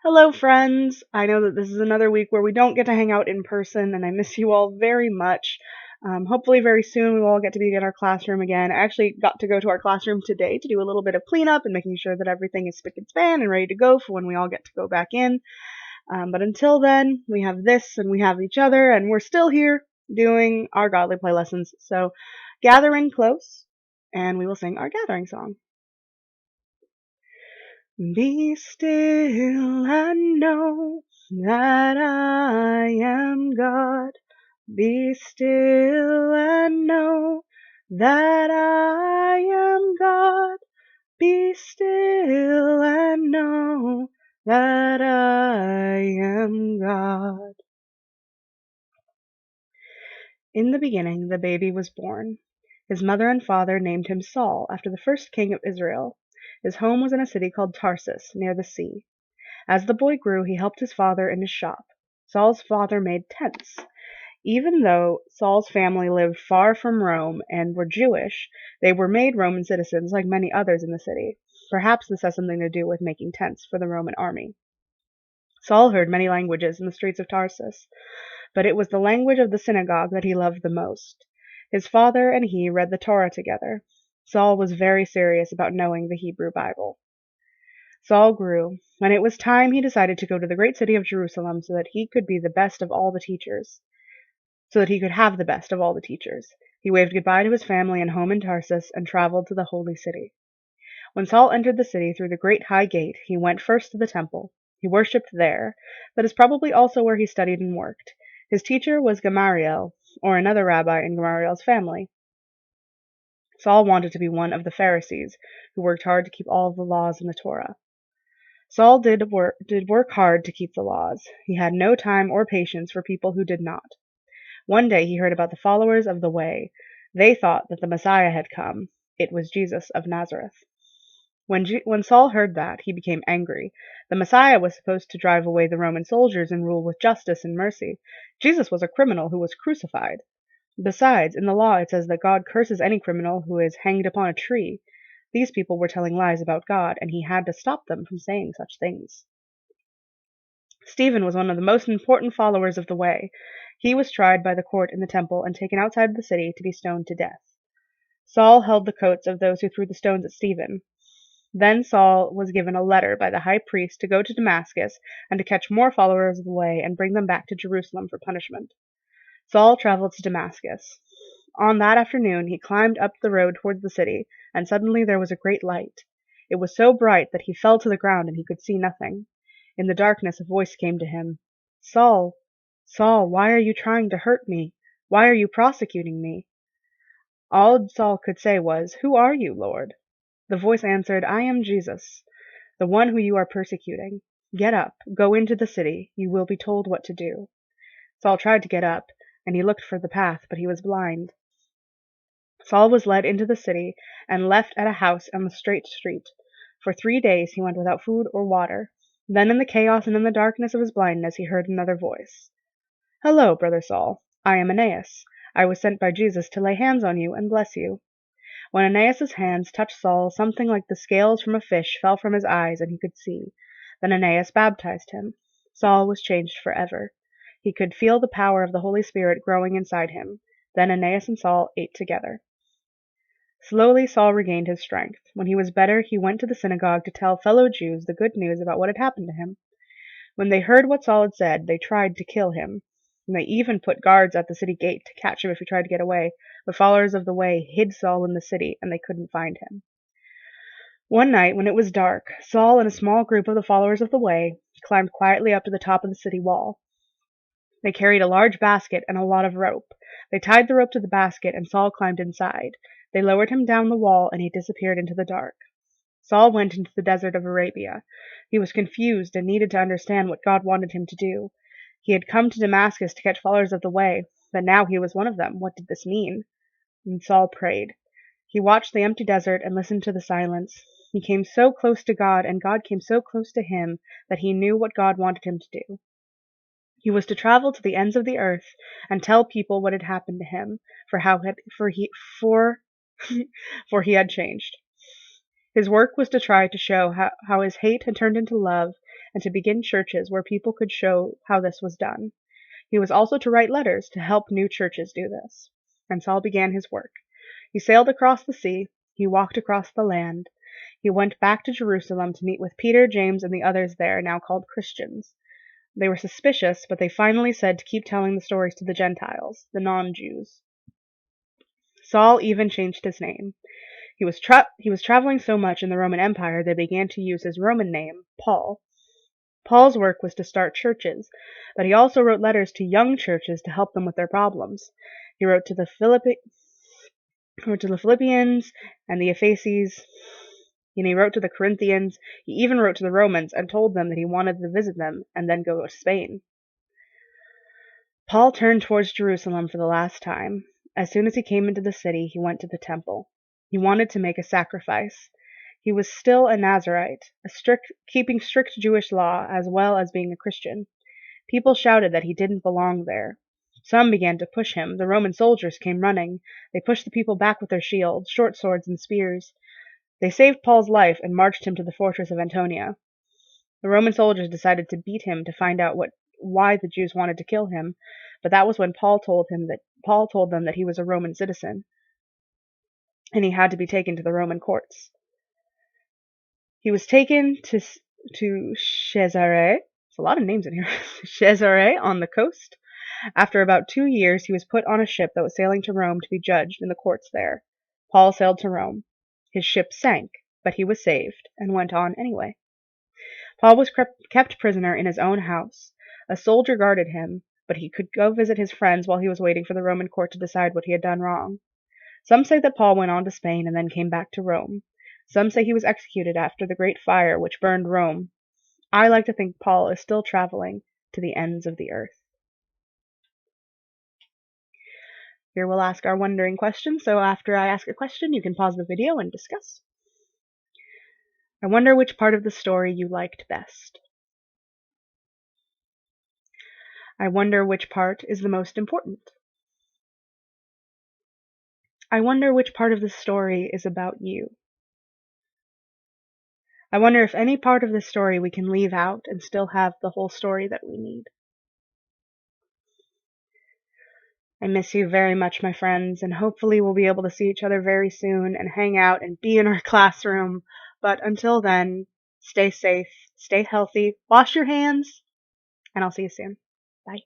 Hello, friends. I know that this is another week where we don't get to hang out in person, and I miss you all very much. Hopefully, very soon we will all get to be in our classroom again. I actually got to go to our classroom today to do a little bit of cleanup and making sure that everything is spick and span and ready to go for when we all get to go back in. But until then, we have this and we have each other, and we're still here doing our godly play lessons. So gather in close, and we will sing our gathering song. Be still and know that I am God. Be still and know that I am God. Be still and know that I am God. In the beginning, the baby was born. His mother and father named him Saul, after the first king of Israel. His home was in a city called Tarsus, near the sea. As the boy grew, he helped his father in his shop. Saul's father made tents. Even though Saul's family lived far from Rome and were Jewish, they were made Roman citizens like many others in the city. Perhaps this has something to do with making tents for the Roman army. Saul heard many languages in the streets of Tarsus, but it was the language of the synagogue that he loved the most. His father and he read the Torah together. Saul was very serious about knowing the Hebrew Bible. Saul grew. When it was time, he decided to go to the great city of Jerusalem so that he could be the best of all the teachers. So that he could have the best of all the teachers. He waved goodbye to his family and home in Tarsus and traveled to the holy city. When Saul entered the city through the great high gate, he went first to the temple. He worshipped there. That is probably also where he studied and worked. His teacher was Gamaliel, or another rabbi in Gamaliel's family. Saul wanted to be one of the Pharisees, who worked hard to keep all of the laws in the Torah. Saul did work hard to keep the laws. He had no time or patience for people who did not. One day he heard about the followers of the Way. They thought that the Messiah had come. It was Jesus of Nazareth. When Saul heard that, he became angry. The Messiah was supposed to drive away the Roman soldiers and rule with justice and mercy. Jesus was a criminal who was crucified. Besides, in the law it says that God curses any criminal who is hanged upon a tree. These people were telling lies about God, and he had to stop them from saying such things. Stephen was one of the most important followers of the Way. He was tried by the court in the temple and taken outside the city to be stoned to death. Saul held the coats of those who threw the stones at Stephen. Then Saul was given a letter by the high priest to go to Damascus and to catch more followers of the Way and bring them back to Jerusalem for punishment. Saul traveled to Damascus. On that afternoon he climbed up the road towards the city, and suddenly there was a great light. It was so bright that he fell to the ground and he could see nothing. In the darkness a voice came to him. Saul, Saul, why are you trying to hurt me? Why are you prosecuting me? All Saul could say was, Who are you, Lord? The voice answered, I am Jesus, the one who you are persecuting. Get up, go into the city, you will be told what to do. Saul tried to get up, and he looked for the path, but he was blind. Saul was led into the city and left at a house on the straight street. For 3 days he went without food or water. Then in the chaos and in the darkness of his blindness he heard another voice. Hello, brother Saul. I am Aeneas. I was sent by Jesus to lay hands on you and bless you. When Aeneas's hands touched Saul, something like the scales from a fish fell from his eyes and he could see. Then Aeneas baptized him. Saul was changed forever. He could feel the power of the Holy Spirit growing inside him. Then Aeneas and Saul ate together. Slowly Saul regained his strength. When he was better, he went to the synagogue to tell fellow Jews the good news about what had happened to him. When they heard what Saul had said, they tried to kill him. And they even put guards at the city gate to catch him if he tried to get away. The followers of the Way hid Saul in the city, and they couldn't find him. One night, when it was dark, Saul and a small group of the followers of the Way climbed quietly up to the top of the city wall. They carried a large basket and a lot of rope. They tied the rope to the basket, and Saul climbed inside. They lowered him down the wall, and he disappeared into the dark. Saul went into the desert of Arabia. He was confused and needed to understand what God wanted him to do. He had come to Damascus to catch followers of the Way, but now he was one of them. What did this mean? And Saul prayed. He watched the empty desert and listened to the silence. He came so close to God, and God came so close to him that he knew what God wanted him to do. He was to travel to the ends of the earth and tell people what had happened to him, for he had changed. His work was to try to show how his hate had turned into love and to begin churches where people could show how this was done. He was also to write letters to help new churches do this. And Saul began his work. He sailed across the sea. He walked across the land. He went back to Jerusalem to meet with Peter, James, and the others there, now called Christians. They were suspicious, but they finally said to keep telling the stories to the Gentiles, the non-Jews. Saul even changed his name. He was traveling so much in the Roman Empire they began to use his Roman name, Paul. Paul's work was to start churches, but he also wrote letters to young churches to help them with their problems. He wrote to the Philippians and the Epheses, and he wrote to the Corinthians. He even wrote to the Romans and told them that he wanted to visit them and then go to Spain. Paul turned towards Jerusalem for the last time. As soon as he came into the city, he went to the temple. He wanted to make a sacrifice. He was still a Nazirite, keeping strict Jewish law as well as being a Christian. People shouted that he didn't belong there. Some began to push him. The Roman soldiers came running. They pushed the people back with their shields, short swords, and spears. They saved Paul's life and marched him to the fortress of Antonia. The Roman soldiers decided to beat him to find out why the Jews wanted to kill him, but that was when Paul told them that he was a Roman citizen, and he had to be taken to the Roman courts. He was taken to Caesarea. It's a lot of names in here. Caesarea on the coast. After about 2 years, he was put on a ship that was sailing to Rome to be judged in the courts there. Paul sailed to Rome. His ship sank, but he was saved and went on anyway. Paul was kept prisoner in his own house. A soldier guarded him, but he could go visit his friends while he was waiting for the Roman court to decide what he had done wrong. Some say that Paul went on to Spain and then came back to Rome. Some say he was executed after the great fire which burned Rome. I like to think Paul is still traveling to the ends of the earth. Here we'll ask our wondering question, so after I ask a question, you can pause the video and discuss. I wonder which part of the story you liked best. I wonder which part is the most important. I wonder which part of the story is about you. I wonder if any part of the story we can leave out and still have the whole story that we need. I miss you very much, my friends, and hopefully we'll be able to see each other very soon and hang out and be in our classroom. But until then, stay safe, stay healthy, wash your hands, and I'll see you soon. Bye.